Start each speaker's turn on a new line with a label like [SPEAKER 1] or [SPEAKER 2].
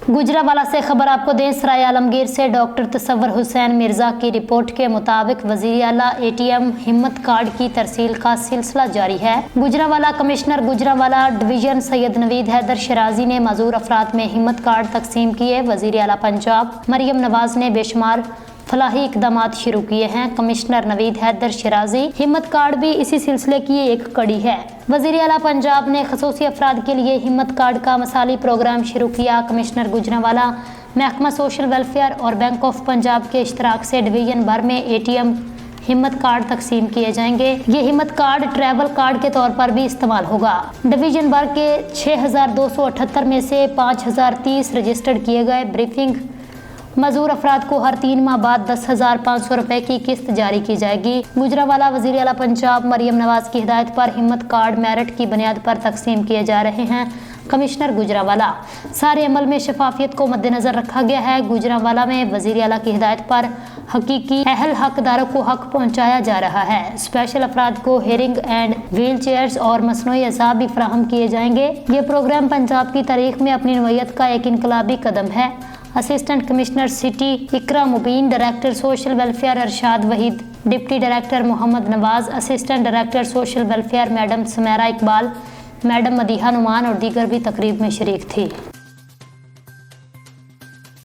[SPEAKER 1] गुजरावाला से खबर आपको दें, सराय आलमगीर से डॉक्टर तसव्वुर हुसैन मिर्जा की रिपोर्ट के मुताबिक वजीर आला एटीएम हिम्मत कार्ड की तरसील का सिलसिला जारी है। गुजरावाला कमिश्नर गुजरावाला डिवीजन सैयद नवीद हैदर शराजी ने मजूर अफराद में हिम्मत कार्ड तकसीम किए। वजीर आला पंजाब मरियम नवाज ने बेशुमार फलाही इकदामात शुरू किए हैं। कमिश्नर नवीद हैदर शराजी हिम्मत कार्ड भी इसी सिलसिले की एक कड़ी है। वज़ीर आला पंजाब ने खसूसी अफराद के लिए हिम्मत कार्ड का मसाली प्रोग्राम शुरू किया। कमिश्नर गुजरावाला महकमा सोशल वेलफेयर और बैंक ऑफ पंजाब के इश्तराक से डिवीजन भर में एटीएम हिम्मत कार्ड तकसीम किए जाएंगे। ये हिम्मत कार्ड ट्रैवल कार्ड के तौर पर भी इस्तेमाल होगा। डिवीजन भर के 6278 में से 5030 रजिस्टर्ड किए गए। ब्रीफिंग मजूर अफराद को हर 3 माह बाद 10,500 रुपए की किस्त जारी की जाएगी। गुजरावाला वज़ीर आला पंजाब मरियम नवाज की हिदायत पर हिम्मत कार्ड मेरिट की बुनियाद पर तकसीम किए जा रहे हैं। कमिश्नर गुजरावाला सारे अमल में शफाफियत को मद्देनजर रखा गया है। गुजरावाला में वज़ीर आला की हिदायत पर हकीकी अहल हकदारों को हक पहुँचाया जा रहा है। स्पेशल अफराद को हेयरिंग एंड व्हील चेयर्स और मसनूई असाब भी फराहम किए जाएंगे। ये प्रोग्राम पंजाब की तारीख में अपनी नौयत का एक इनकलाबी कदम है। Assistant commissioner city Iqra Mubeen, director social welfare Arshad Waheed, deputy director Mohammad Nawaz, assistant director social welfare madam Sumera Iqbal, madam Madiha Noman और दीगर भी तकरीब में शरीक थी।